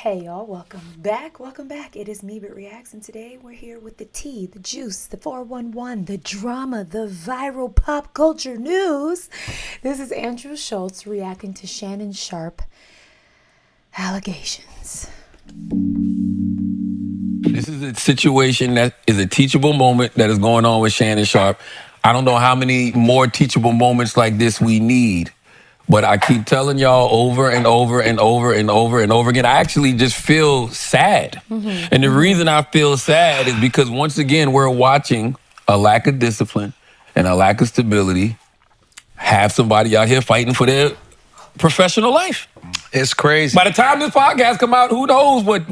Hey y'all, welcome back. Welcome back. It is me, BrittReacts, and today we're here with the tea, the juice, the 411, the drama, the viral pop culture news. This is Andrew Schulz reacting to Shannon Sharpe allegations. This is a situation that is a teachable moment that is going on with Shannon Sharpe. I don't know how many more teachable moments like this we need. But I keep telling y'all over and over and over and over and over again, I actually just feel sad. And the reason I feel sad is because once again, we're watching a lack of discipline and a lack of stability have somebody out here fighting for their professional life. It's crazy. By the time this podcast come out, who knows what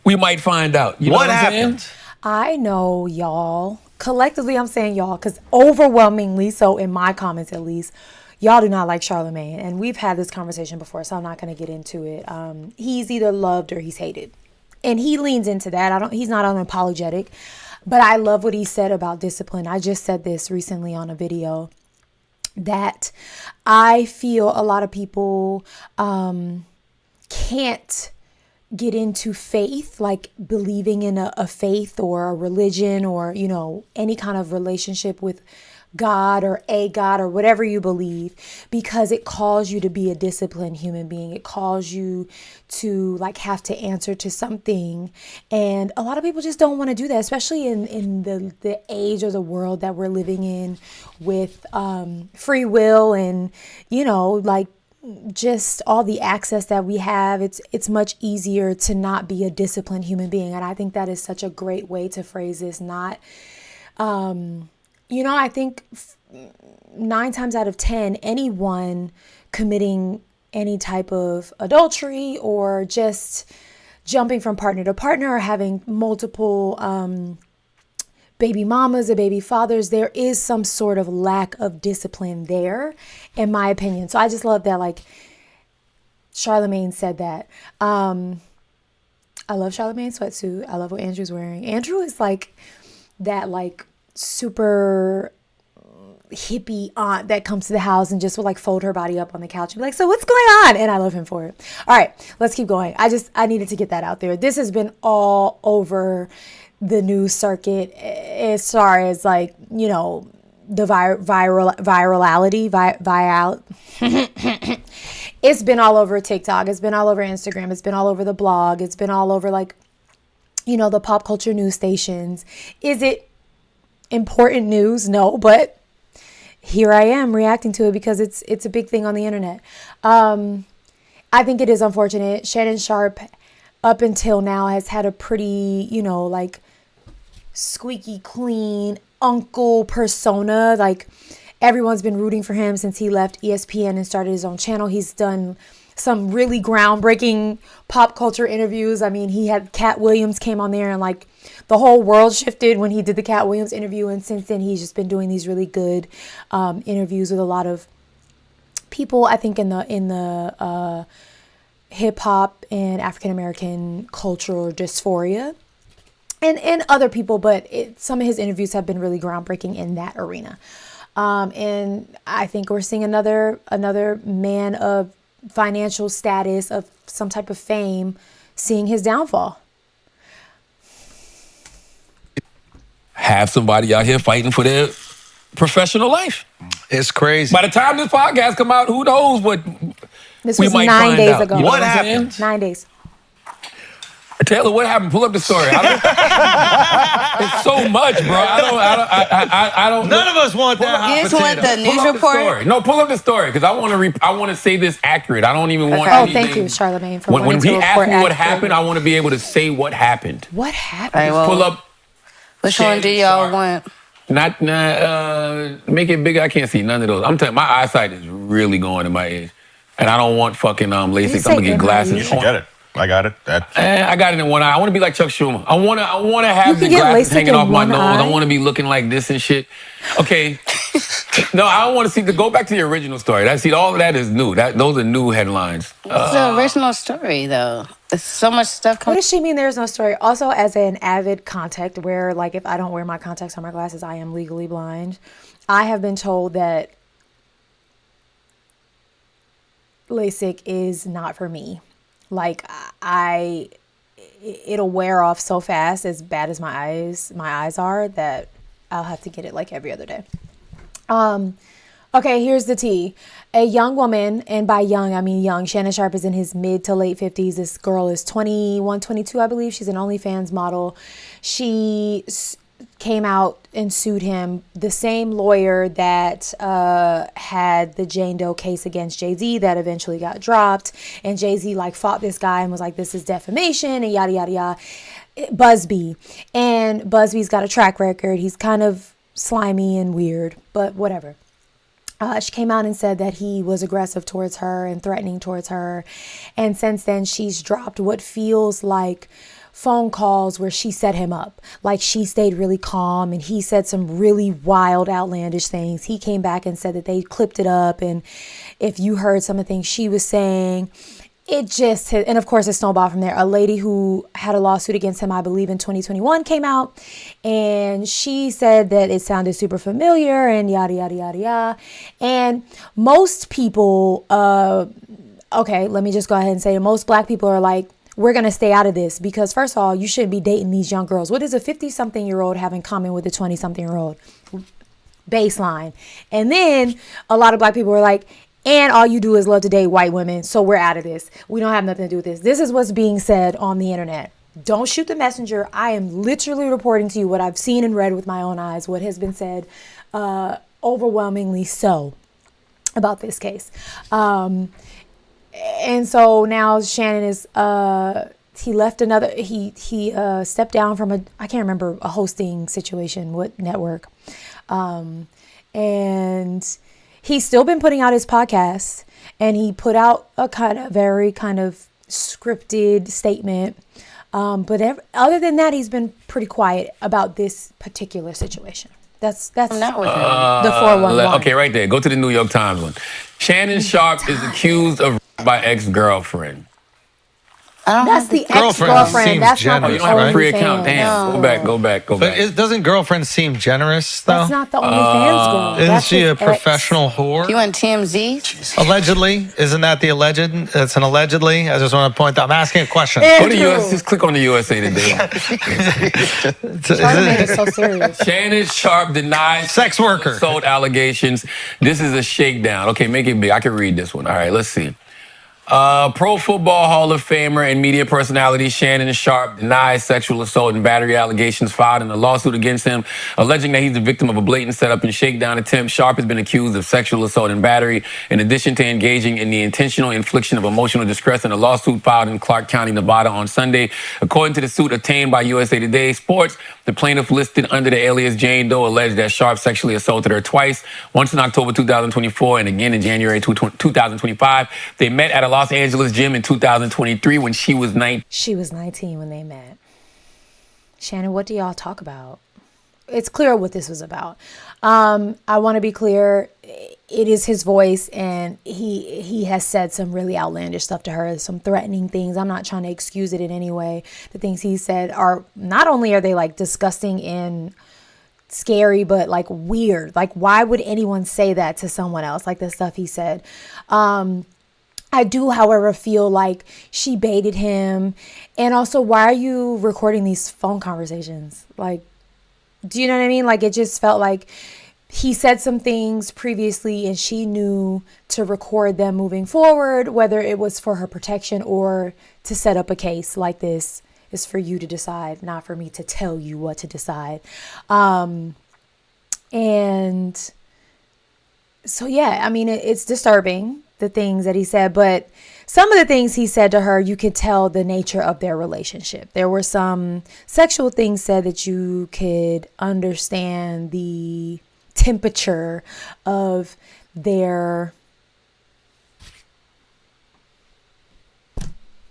we might find out. You know what I'm saying? I know y'all, collectively I'm saying y'all, because overwhelmingly so in my comments at least, y'all do not like Charlemagne, and we've had this conversation before, so I'm not going to get into it. He's either loved or he's hated, and he leans into that. He's not unapologetic, but I love what he said about discipline. I just said this recently on a video that I feel a lot of people can't get into faith, like believing in a faith or a religion or, you know, any kind of relationship with God or a God or whatever you believe, because it calls you to be a disciplined human being. It calls you to like have to answer to something. And a lot of people just don't want to do that, especially in the age or the world that we're living in with free will and, you know, like just all the access that we have. It's much easier to not be a disciplined human being. And I think that is such a great way to phrase this. Not, you know, I think 9 times out of 10, anyone committing any type of adultery or just jumping from partner to partner or having multiple baby mamas or baby fathers, there is some sort of lack of discipline there, in my opinion. So I just love that, like, Charlemagne said that. I love Charlemagne's sweatsuit. I love what Andrew's wearing. Andrew is like that, like, super hippie aunt that comes to the house and just will like fold her body up on the couch and be like, so what's going on? And I love him for it. All right, let's keep going. I needed to get that out there. This has been all over the news circuit as far as, like, you know, the virality. It's been all over TikTok. It's been all over Instagram. It's been all over the blog. It's been all over, like, you know, the pop culture news stations. Is it important news? No, but here I am reacting to it because it's a big thing on the internet. I think it is unfortunate. Shannon Sharpe, up until now, has had a pretty, you know, like, squeaky clean uncle persona. Like, everyone's been rooting for him since he left ESPN and started his own channel. He's done some really groundbreaking pop culture interviews. I mean, he had Katt Williams came on there and, like, the whole world shifted when he did the Katt Williams interview. And since then, he's just been doing these really good interviews with a lot of people, I think, in the hip hop and African American cultural dysphoria and other people. But some of his interviews have been really groundbreaking in that arena. And I think we're seeing another man of financial status, of some type of fame, seeing his downfall. Have somebody out here fighting for their professional life. It's crazy. By the time this podcast come out, who knows what This we was might 9 find days out. ago. You know What I'm happened? saying? 9 days. Taylor, what happened? Pull up the story. It's so much, bro. I don't. None of us want that hot You just want potato. the news Pull up the report? story. No, pull up the story because I want to say this accurate. I don't even want. Oh, anything. thank you, Charlemagne, for When wanting he to asked report me what accurately. happened, I want to be able to say what happened. What happened? All right, well, Pull up. which one do y'all want? Not make it bigger. I can't see none of those. I'm telling you, my eyesight is really going in my ears, and I don't want fucking LASIK. say I'm gonna get MIE? glasses. You should get it. I got it. I got it in one eye. I want to be like Chuck Schumer. I want to You have the can get glasses LASIK hanging in off my one nose. eye? I want to be looking like this and shit. Okay. No, I don't want to see. Go back to the original story. All of that is new. Those are new headlines. It's the original story, though. There's so much stuff What coming. does she mean there's no story? Also, as an avid contact where, like, if I don't wear my contacts or my glasses, I am legally blind. I have been told that LASIK is not for me. Like it'll wear off so fast, as bad as my eyes are, that I'll have to get it like every other day. Okay, here's the tea. A young woman, and by young, I mean young, Shannon Sharpe is in his mid to late 50s. This girl is 21, 22, I believe. She's an OnlyFans model. She came out and sued him, the same lawyer that had the Jane Doe case against Jay-Z that eventually got dropped. And Jay-Z like fought this guy and was like, this is defamation and yada, yada, yada. Busby. And Busby's got a track record. He's kind of slimy and weird, but whatever. She came out and said that he was aggressive towards her and threatening towards her. And since then, she's dropped what feels like phone calls where she set him up. Like, she stayed really calm and he said some really wild, outlandish things. He came back and said that they clipped it up. And if you heard some of the things she was saying, it just, and of course it snowballed from there. A lady who had a lawsuit against him, I believe in 2021, came out and she said that it sounded super familiar and yada, yada, yada, yada. And most people, okay, let me just go ahead and say most black people are like, we're going to stay out of this because first of all, you shouldn't be dating these young girls. What does a 50-something-year-old have in common with a 20-something-year-old? Baseline. And then a lot of black people are like, and all you do is love to date white women, so we're out of this. We don't have nothing to do with this. This is what's being said on the internet. Don't shoot the messenger. I am literally reporting to you what I've seen and read with my own eyes, what has been said overwhelmingly so about this case. And so now Shannon is, he left another, he stepped down from I can't remember, a hosting situation, what network. And he's still been putting out his podcast, and he put out a very kind of scripted statement. But other than that, he's been pretty quiet about this particular situation. That's not with him. The 411. Okay, right there. Go to the New York Times one. Shannon Sharpe is accused of by ex-girlfriend. That's the Girlfriend ex-girlfriend. seems That's not generous, the You don't have a right? free account. OnlyFans. Damn. No. Go back. But doesn't girlfriend seem generous, though? That's not the OnlyFans girl. Isn't That's she his a ex. professional whore? You on TMZ? Allegedly. Isn't that the alleged? It's an allegedly. I just want to point out. I'm asking a question. Go to US. Just click on the USA Today. Charlamagne is so serious. Shannon Sharpe denies Sex worker. assault allegations. This is a shakedown. Okay, make it big. I can read this one. All right, let's see. Pro Football Hall of Famer and media personality Shannon Sharpe denies sexual assault and battery allegations filed in a lawsuit against him, alleging that he's the victim of a blatant setup and shakedown attempt. Sharpe has been accused of sexual assault and battery, in addition to engaging in the intentional infliction of emotional distress in a lawsuit filed in Clark County, Nevada on Sunday. According to the suit obtained by USA Today Sports, the plaintiff, listed under the alias Jane Doe, alleged that Sharpe sexually assaulted her twice, once in October 2024 and again in January 2025. They met at a Los Angeles gym in 2023 when she was 19. She was 19 when they met. Shannon, what do y'all talk about? It's clear what this was about. I want to be clear. It is his voice, and he has said some really outlandish stuff to her, some threatening things. I'm not trying to excuse it in any way. The things he said are, not only are they like disgusting and scary, but like weird. Like, why would anyone say that to someone else? Like the stuff he said. I do, however, feel like she baited him. And also, why are you recording these phone conversations? Like, do you know what I mean? Like, it just felt like he said some things previously and she knew to record them moving forward, whether it was for her protection or to set up a case like this is for you to decide, not for me to tell you what to decide. And so, yeah, I mean, it's disturbing, the things that he said, but some of the things he said to her, you could tell the nature of their relationship. There were some sexual things said that you could understand the temperature of their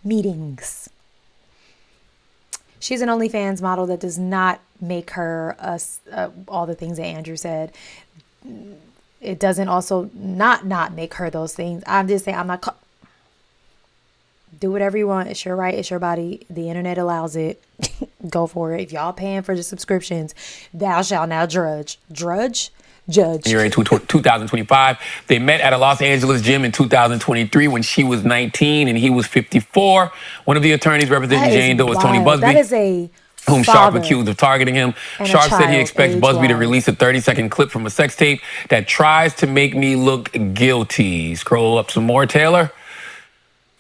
meetings. She's an OnlyFans model. That does not make her all the things that Andrew said. It doesn't also not make her those things. I'm just saying, I'm not. Do whatever you want. It's your right. It's your body. The internet allows it. Go for it. If y'all paying for the subscriptions, thou shalt now drudge. Judge. January 2025. They met at a Los Angeles gym in 2023 when she was 19 and he was 54. One of the attorneys representing Jane Doe was Tony wild. Busby, That is a whom Sharpe father accused of targeting him. and a Sharpe said he child, expects Busby to age-wise. release a 30-second clip from a sex tape that tries to make me look guilty. Scroll up some more, Taylor.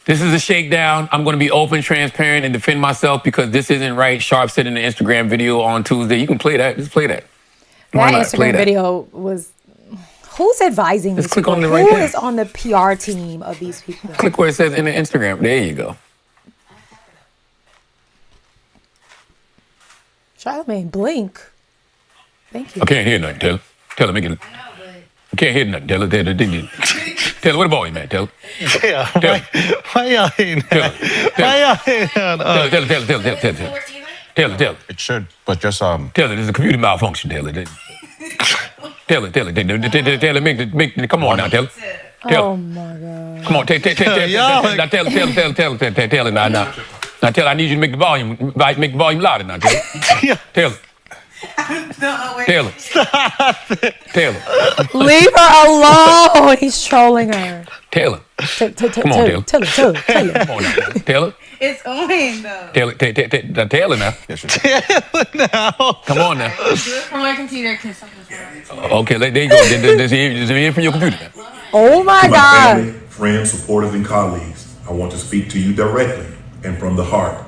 This is a shakedown. I'm going to be open, transparent, and defend myself because this isn't right. Sharpe said in the Instagram video on Tuesday. You can play that. Just play that. Why That not? Play Instagram that. video was. Who's advising these Just click people? on it right Who there. is on the PR team of these people? Click where it says in the Instagram. There you go. Charlamagne, blink. Thank you. I can't hear nothing, Taylor. Taylor, make it. I can't hear nothing, Taylor. Taylor, where the volume at, Taylor? Yeah. Taylor. Why y'all hating? Taylor. Why y'all hating on us? Taylor. It should, but just Taylor, there's a computer malfunction, Taylor. Taylor, come on now, Taylor. Oh my God. Come on, Taylor. Now, Taylor, now, Taylor, I need you to make the volume louder now, Taylor. Taylor. Taylor. Taylor. Leave her alone. He's trolling her. Taylor. Come Come on, Taylor. Taylor. Come on now, Taylor. It's on though. Taylor now. Now. Come on now. Do it from my computer because something's wrong. Okay, there you go. There's here from your computer now. Oh my To my God. family, friends, supporters, and colleagues, I want to speak to you directly and from the heart.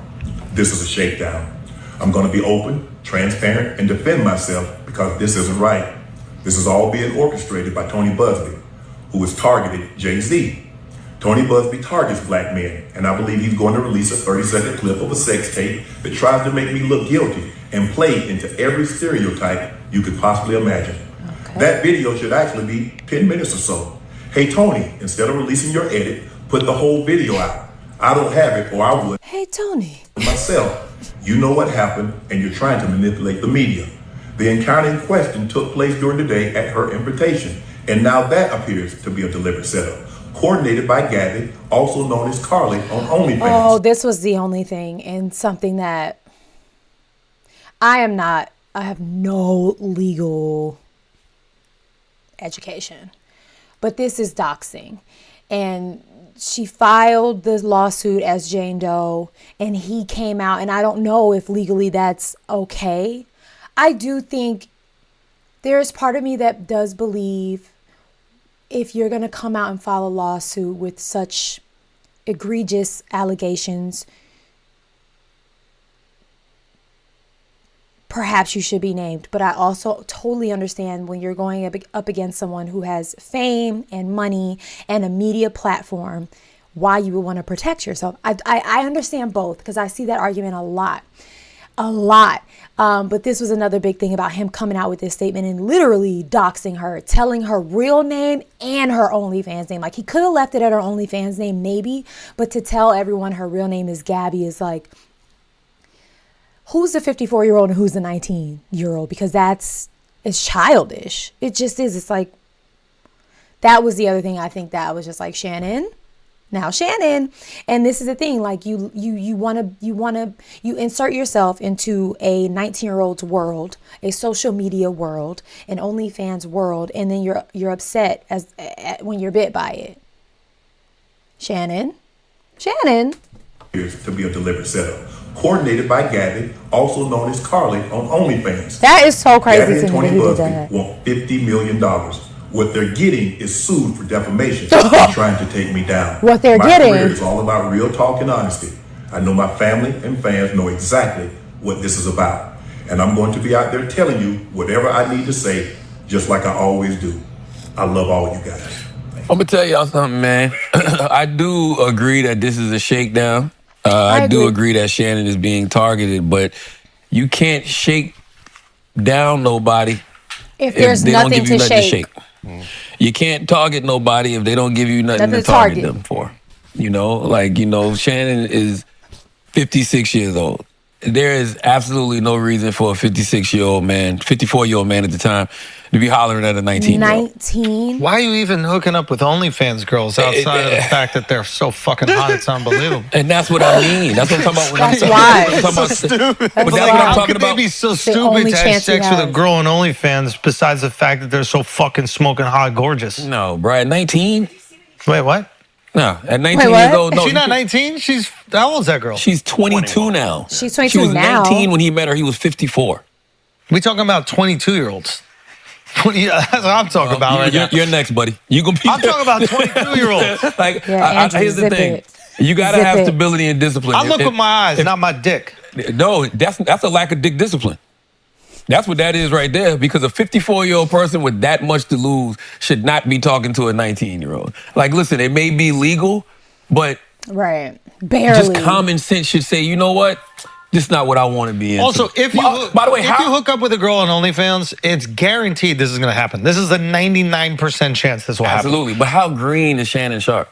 This is a shakedown. I'm going to be open, transparent, and defend myself because this isn't right. This is all being orchestrated by Tony Busby, who has targeted Jay-Z. Tony Busby targets black men, and I believe he's going to release a 30-second clip of a sex tape that tries to make me look guilty and play into every stereotype you could possibly imagine. That video should actually be 10 minutes or so. Hey, Tony, instead of releasing your edit, put the whole video out. I don't have it, or I would Hey, Tony. myself. You know what happened, and you're trying to manipulate the media. The encounter in question took place during the day at her invitation, and now that appears to be a deliberate setup. Coordinated by Gabby, also known as Carly on OnlyFans. Oh, this was the only thing, and something that I have no legal education, but this is doxing. And she filed the lawsuit as Jane Doe, and he came out, and I don't know if legally that's okay. I do think there's part of me that does believe if you're going to come out and file a lawsuit with such egregious allegations, perhaps you should be named. But I also totally understand when you're going up against someone who has fame and money and a media platform, why you would want to protect yourself. I understand both because I see that argument a lot. But this was another big thing about him coming out with this statement and literally doxing her, telling her real name and her OnlyFans name. Like, he could have left it at her OnlyFans name maybe, but to tell everyone her real name is Gabby is like, who's the 54-year-old and who's the 19-year-old? Because it's childish. It just is. It's like, that was the other thing I think that I was just like, Shannon. And this is the thing, like you insert yourself into a 19-year-old's world, a social media world, an OnlyFans world, and then you're upset when you're bit by it. Shannon. Appears to be a deliberate setup. Coordinated by Gabby, also known as Carly on OnlyFans. That is so crazy Gabby to and me Tony that he did Busby that. want $50 million. What they're getting is sued for defamation and trying to take me down. What they're my getting. career is all about real talk and honesty. I know my family and fans know exactly what this is about. And I'm going to be out there telling you whatever I need to say, just like I always do. I love all you guys. I'm gonna tell y'all something, man. I do agree that this is a shakedown. I do agree that Shannon is being targeted, but you can't shake down nobody If there's they don't nothing give you to nothing shake. to shake. You can't target nobody if they don't give you nothing to target them for. Shannon is 56 years old. There is absolutely no reason for a 54-year-old man at the time, to be hollering at a 19-year-old. 19. Why are you even hooking up with OnlyFans girls outside of the fact that they're so fucking hot? It's unbelievable. And that's what I mean. That's what I'm talking about. When That's I'm why. talking about, So stupid. but that's what How I'm talking could they about. be so only stupid to have chance you sex with a have. girl on OnlyFans besides the fact that they're so fucking smoking hot gorgeous? No, bro. At 19? Wait, what? No. At 19 Wait, years what? old, no. She's not 19? How old's that girl? She's 22 now. She's 22 She was now. 19 when he met her. He was 54. We talking about 22-year-olds. That's what I'm talking about right now. You're next, buddy. You gonna be I'm talking about 22-year-olds. like, Yeah, Andrew, here's the zip thing. it. You gotta Zip have it. stability and discipline. I look with my eyes, not my dick. No, that's a lack of dick discipline. That's what that is right there. Because a 54-year-old person with that much to lose should not be talking to a 19-year-old. Like, listen, it may be legal, but Right. Barely. just common sense should say, you know what? This is not what I want to be into. Also, if you by the way, if how you hook up with a girl on OnlyFans, it's guaranteed this is going to happen. This is a 99% chance this will happen. absolutely? But how green is Shannon Sharpe?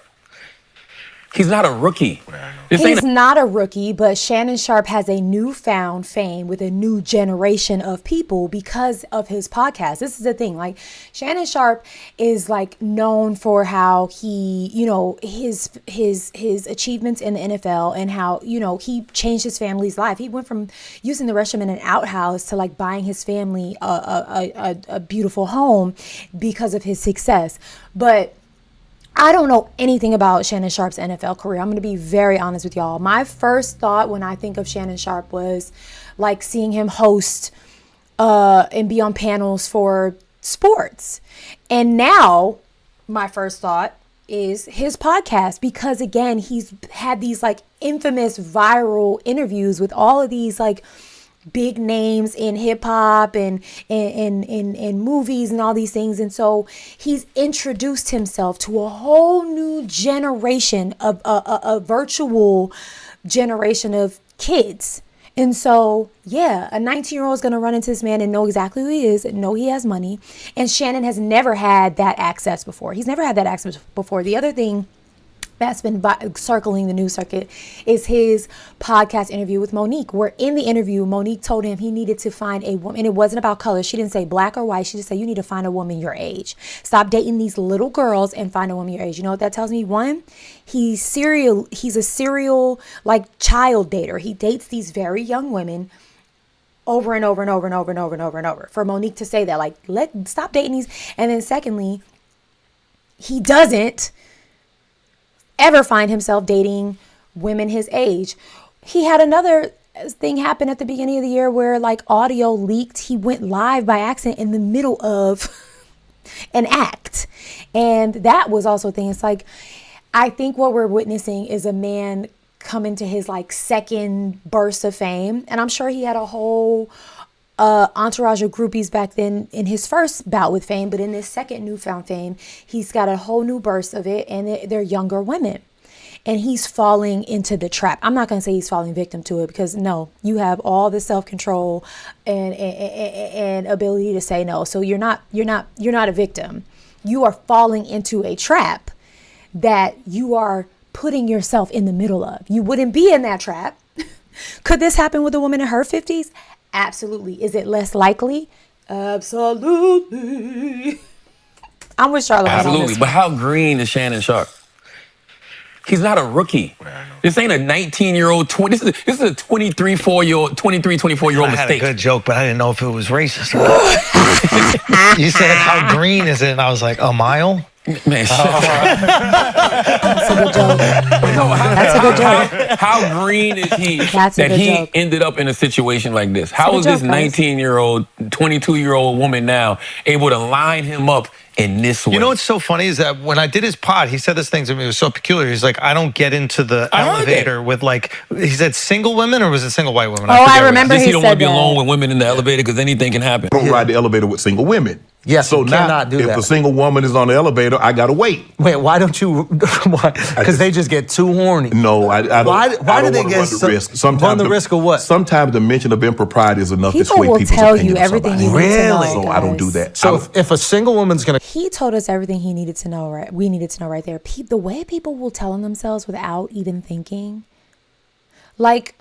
He's not a rookie. This He's ain't not a rookie, but Shannon Sharpe has a newfound fame with a new generation of people because of his podcast. This is the thing. Like, Shannon Sharpe is like known for how he, you know, his achievements in the NFL and how, you know, he changed his family's life. He went from using the restroom in an outhouse to like buying his family a beautiful home because of his success. But I don't know anything about Shannon Sharpe's NFL career. I'm going to be very honest with y'all. My first thought when I think of Shannon Sharpe was like seeing him host and be on panels for sports. And now my first thought is his podcast, because again, he's had these like infamous viral interviews with all of these like big names in hip hop and in movies and all these things. And so he's introduced himself to a whole new generation of a virtual generation of kids. And so, yeah, a 19-year-old is going to run into this man and know exactly who he is and know he has money. And Shannon has never had that access before. He's never had that access before. The other thing that's been circling the news circuit is his podcast interview with Monique, where in the interview, Monique told him he needed to find a woman. And it wasn't about color. She didn't say black or white. She just said, you need to find a woman your age. Stop dating these little girls and find a woman your age. You know what that tells me? One, he's a serial like child dater. He dates these very young women over and over and over and over and over and over and over. For Monique to say that, like, stop dating these. And then secondly, he doesn't ever find himself dating women his age. He had another thing happen at the beginning of the year where like audio leaked. He went live by accident in the middle of an act. And that was also a thing. It's like, I think what we're witnessing is a man coming to his like second burst of fame. And I'm sure he had a whole entourage of groupies back then in his first bout with fame, but in this second newfound fame, he's got a whole new burst of it, and they're younger women. And he's falling into the trap. I'm not going to say he's falling victim to it, because no, you have all the self-control and ability to say no. So you're not a victim. You are falling into a trap that you are putting yourself in the middle of. You wouldn't be in that trap. Could this happen with a woman in her 50s? Absolutely. Is it less likely? Absolutely. I'm with Charlotte. absolutely. But how green is Shannon Sharpe? He's not a rookie. This ain't a 19-year-old. This is a 23, 24-year-old I had a mistake. good joke, but I didn't know if it was racist. You said, how green is it? And I was like, a mile? Man, That's a good joke. That's a good joke. How green is he That's a that good he joke. ended up in a situation like this? How a is good this joke, guys. 19-year-old, 22-year-old woman now able to line him up in this way? You know what's so funny is that when I did his pod, he said this thing to me. It was so peculiar. He's like, I don't get into the I heard elevator with like, he said single women, or was it single white women? Oh, I forget what remember This he he don't want said to be that. alone with women in the elevator because anything can happen. I don't ride the elevator with single women. Yes, So you now, cannot do if that. a single woman is on the elevator, I gotta wait. Wait, why don't you? Because they just get too horny. No, I don't. Why I do don't they wanna get run so- the risk? run the risk of what? Sometimes the mention of impropriety is enough to People sway will people's tell opinion you of everything somebody. you need to know, Really? So I don't do guys. that. So if a single woman's gonna, He told us everything he needed to know, right? We needed to know right there. The way people will tell on themselves without even thinking. Like,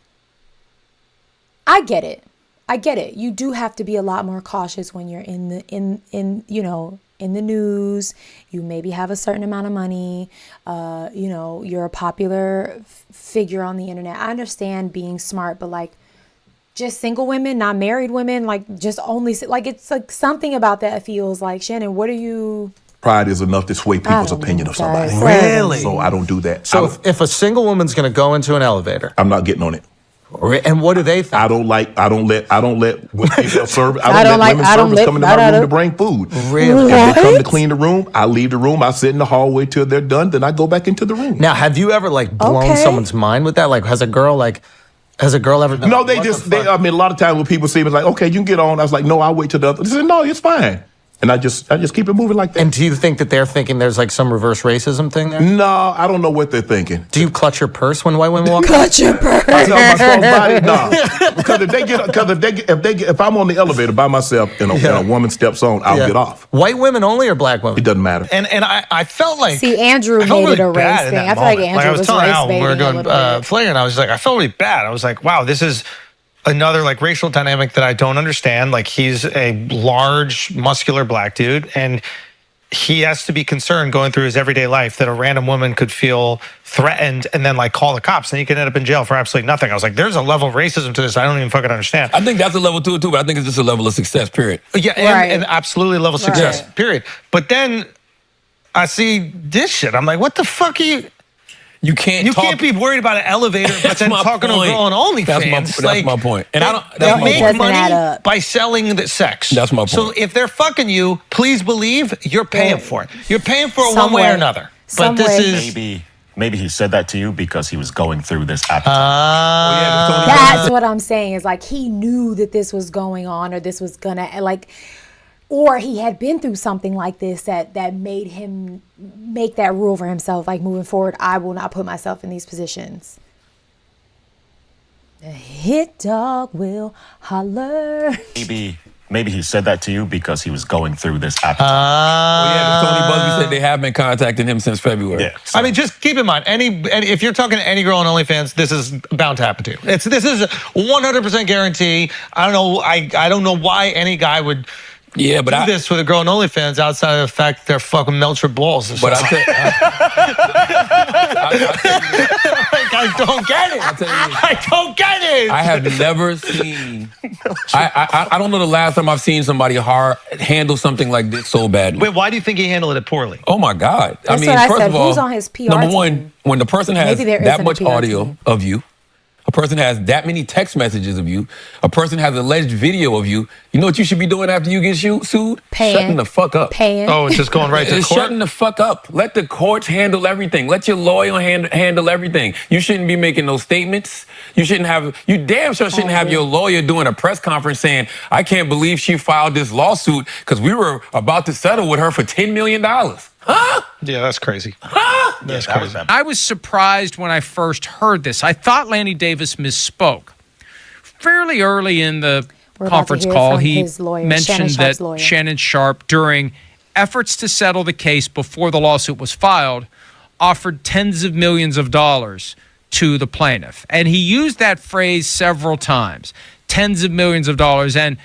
I get it. I get it. You do have to be a lot more cautious when you're in the news. You maybe have a certain amount of money. You're a popular figure on the internet. I understand being smart, but like just single women, not married women, like just only like it's like something about that feels like, Shannon, what are you? Pride is enough to sway people's opinion of somebody. Really? So I don't do that. So if a single woman's going to go into an elevator, I'm not getting on it. and what do they think? I don't let female service. I don't let women servers come into my room to bring food. Really? If they come to clean the room, I leave the room. I sit in the hallway till they're done. Then I go back into the room. Now, have you ever like blown someone's mind with that? Like, has a girl ever done? No, a lot of times when people see me, it's like, okay, you can get on. I was like, no, I'll wait till the other. They said, no, it's fine. And I just keep it moving like that. And do you think that they're thinking there's like some reverse racism thing there? No, I don't know what they're thinking. Do you clutch your purse when white women walk in? Clutch your purse. I tell my strong body, no. Because if I'm on the elevator by myself and a woman steps on, I'll get off. White women only or black women? It doesn't matter. And I felt like Andrew made it a race thing. I feel like Andrew was race baiting. We were going flaring. I was like, I felt really bad. I was like, wow, this is another like racial dynamic that I don't understand. Like he's a large, muscular black dude, and he has to be concerned going through his everyday life that a random woman could feel threatened and then like call the cops, and he could end up in jail for absolutely nothing. I was like, there's a level of racism to this I don't even fucking understand. I think that's a level to it too, but I think it's just a level of success, period. Yeah, and absolutely a level of success, period. But then I see this shit. I'm like, what the fuck are you? You can't be worried about an elevator, but then talking to a girl on OnlyFans. That's my point. And they make money by selling the sex. That's my point. So if they're fucking you, please believe you're paying for it. You're paying for it one way or another. But this is maybe he said that to you because he was going through this at That's what I'm saying. Is like he knew that this was going on, or this was gonna like. Or he had been through something like this that made him make that rule for himself. Like moving forward, I will not put myself in these positions. The hit dog will holler. Maybe he said that to you because he was going through this at Tony Busby said they have been contacting him since February. Yeah. I mean, just keep in mind, if you're talking to any girl on OnlyFans, this is bound to happen to you. This is a 100% guarantee. I don't know why any guy would. Yeah, but do this with a girl on OnlyFans outside of the fact they're fucking melt your balls. But I don't get it. I don't get it. I have never seen. I don't know the last time I've seen somebody handle something like this so badly. Wait, why do you think he handled it poorly? Oh my God! That's I mean, first of all, who's on his PR number team? one, when the person has that much audio of you. A person has that many text messages of you. A person has alleged video of you. You know what you should be doing after you get sued? Shutting the fuck up. Oh, it's just going right to court? Shutting the fuck up. Let the courts handle everything. Let your lawyer handle everything. You shouldn't be making those statements. You damn sure shouldn't have your lawyer doing a press conference saying, I can't believe she filed this lawsuit because we were about to settle with her for $10 million. Huh? Yeah, that's crazy. Huh? That's crazy. I was surprised when I first heard this. I thought Lanny Davis misspoke. Fairly early in the conference call, he mentioned that Shannon Sharpe, during efforts to settle the case before the lawsuit was filed, offered tens of millions of dollars to the plaintiff. And he used that phrase several times, tens of millions of dollars. And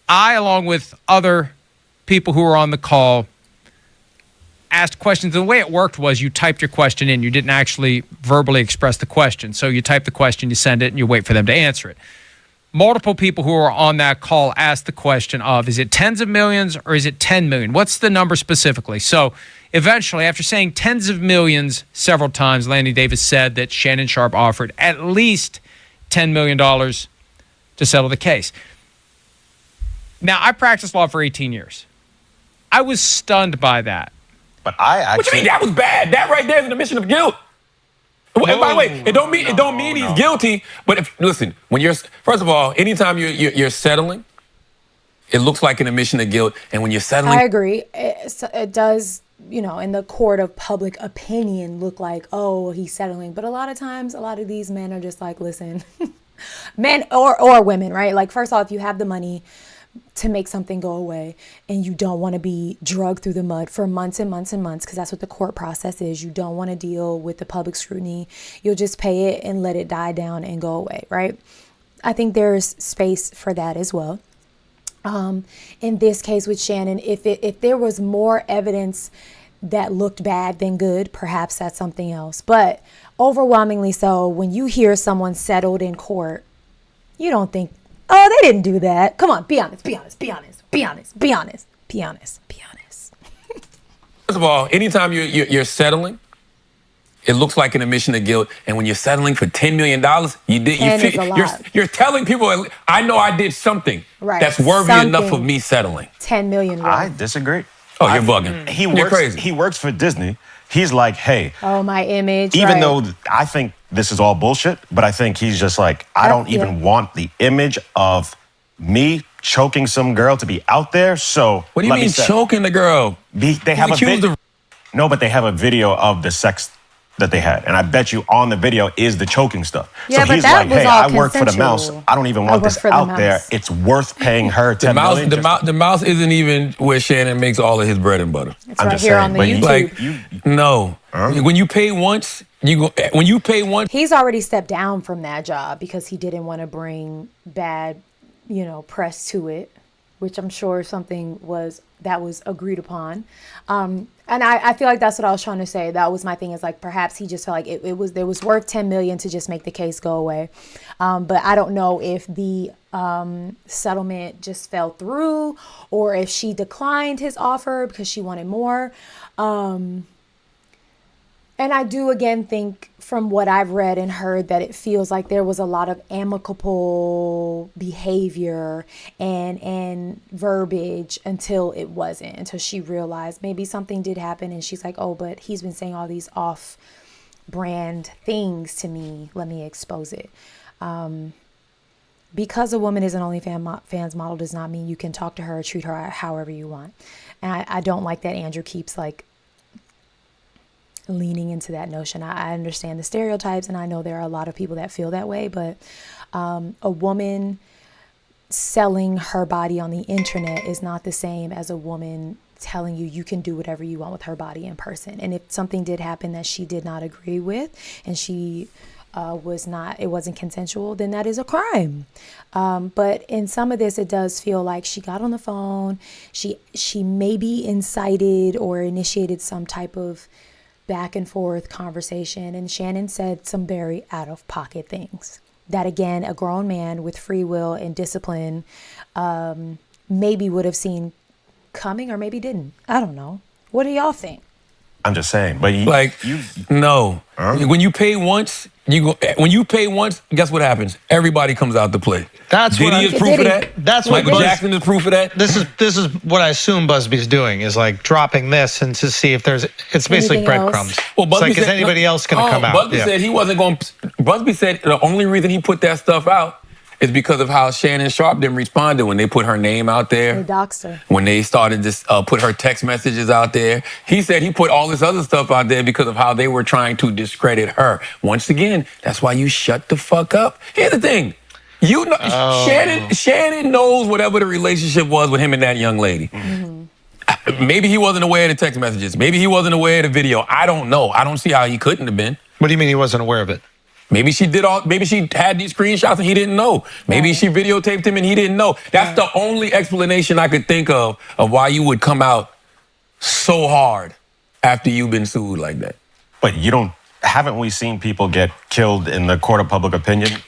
I, along with other people who were on the call, asked questions. The way it worked was you typed your question in. You didn't actually verbally express the question. So you type the question, you send it, and you wait for them to answer it. Multiple people who were on that call asked the question of, is it tens of millions or is it 10 million? What's the number specifically? So eventually, after saying tens of millions several times, Lanny Davis said that Shannon Sharpe offered at least $10 million to settle the case. Now, I practiced law for 18 years. I was stunned by that. But I actually... What you mean that was bad? That right there is an admission of guilt. And by the way, it don't mean he's guilty. But listen, when you're first of all, anytime you're settling, it looks like an admission of guilt. And when you're settling, I agree. It does, in the court of public opinion, look like, oh, he's settling. But a lot of times, a lot of these men are just like, listen, men or women, right? Like, first off, you have the money to make something go away, and you don't want to be dragged through the mud for months and months and months, because that's what the court process is. You don't want to deal with the public scrutiny. You'll just pay it and let it die down and go away, right? I think there's space for that as well. In this case with Shannon, if there was more evidence that looked bad than good, perhaps that's something else. But overwhelmingly so, when you hear someone settled in court, you don't think, oh, they didn't do that. Come on, be honest, be honest, be honest, be honest, be honest, be honest, be honest. First of all, anytime you're settling, it looks like an admission of guilt. And when you're settling for $10 million, you're telling people, I know I did something that's worthy enough of me settling. 10 million. I disagree. Oh, you're bugging. You're crazy. He works for Disney. He's like, hey. Oh, my image. Even though I think this is all bullshit, but I think he's just like, I don't even want the image of me choking some girl to be out there. So what do you mean choking the girl? They have a video. No, but they have a video of the sex that they had. And I bet you on the video is the choking stuff. Yeah, so he's like, hey, I work for the mouse. I don't even want this out there. It's worth paying her $10 million. The mouse isn't even where Shannon makes all of his bread and butter. It's right here on the YouTube. No. When you pay once, he's already stepped down from that job because he didn't want to bring bad, press to it, which I'm sure something was agreed upon. And I feel like that's what I was trying to say. That was my thing, is like perhaps he just felt like it was worth 10 million to just make the case go away. But I don't know if the settlement just fell through or if she declined his offer because she wanted more. And I do, again, think from what I've read and heard that it feels like there was a lot of amicable behavior and verbiage until she realized maybe something did happen. And she's like, oh, but he's been saying all these off-brand things to me. Let me expose it. Because a woman is an OnlyFans model does not mean you can talk to her or treat her however you want. And I don't like that Andrew keeps leaning into that notion. I understand the stereotypes, and I know there are a lot of people that feel that way, but a woman selling her body on the internet is not the same as a woman telling you can do whatever you want with her body in person. And if something did happen that she did not agree with and it wasn't consensual, then that is a crime. But in some of this, it does feel like she got on the phone, she maybe incited or initiated some type of back and forth conversation, and Shannon said some very out of pocket things that, again, a grown man with free will and discipline maybe would have seen coming or maybe didn't. I don't know. What do y'all think? I'm just saying, but no. When you pay once, guess what happens? Everybody comes out to play. Diddy is proof of that. That's Michael Jackson is proof of that. This is what I assume Busby's doing, is like dropping this and to see if it's basically breadcrumbs. Well, Busby is anybody else going to come out? Busby said he wasn't going. Busby said the only reason he put that stuff out is because of how Shannon Sharpe didn't respond to when they put her name out there. They doxed her. When they started to put her text messages out there. He said he put all this other stuff out there because of how they were trying to discredit her. Once again, that's why you shut the fuck up. Here's the thing. Shannon knows whatever the relationship was with him and that young lady. Mm-hmm. Maybe he wasn't aware of the text messages. Maybe he wasn't aware of the video. I don't know. I don't see how he couldn't have been. What do you mean he wasn't aware of it? Maybe she had these screenshots and he didn't know. Maybe she videotaped him and he didn't know. That's the only explanation I could think of why you would come out so hard after you've been sued like that. But haven't we seen people get killed in the court of public opinion?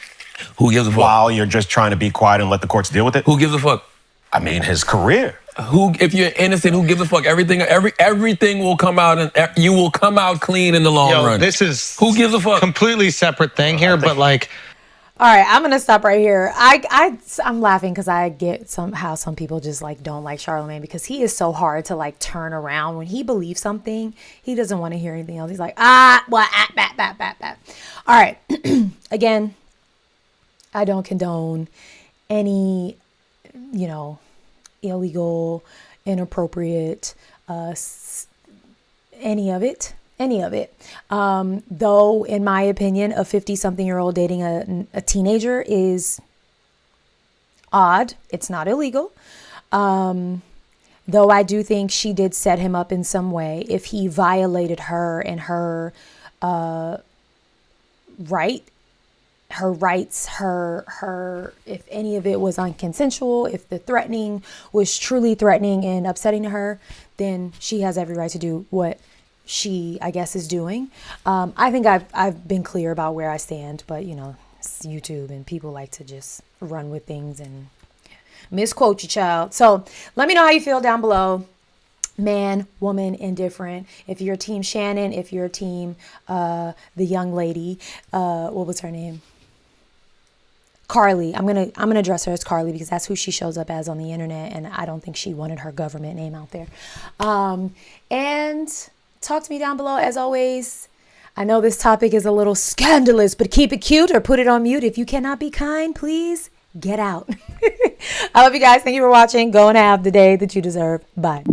Who gives a fuck? While you're just trying to be quiet and let the courts deal with it? Who gives a fuck? I mean, his career. If you're innocent, who gives a fuck? Everything will come out, and you will come out clean in the long run. This is who gives a fuck? Completely separate thing here, but like. All right, I'm gonna stop right here. I'm laughing because I get how some people just don't like Charlamagne, because he is so hard to turn around. When he believes something, he doesn't want to hear anything else. He's like, All right, again, I don't condone any, illegal, inappropriate, any of it. Though, in my opinion, a 50-something-year-old dating a teenager is odd. It's not illegal. Though I do think she did set him up in some way. If he violated her and her right her rights, her if any of it was unconsensual, if the threatening was truly threatening and upsetting to her, then she has every right to do what she, I guess, is doing. I think I've been clear about where I stand, but you know, it's YouTube and people like to just run with things and misquote your child. So let me know how you feel down below. Man, woman, indifferent. If you're team Shannon, if you're team the young lady, what was her name? Carly. I'm gonna address her as Carly because that's who she shows up as on the internet, and I don't think she wanted her government name out there. And talk to me down below as always. I know this topic is a little scandalous, but keep it cute or put it on mute. If you cannot be kind, please get out. I love you guys. Thank you for watching. Go and have the day that you deserve. Bye.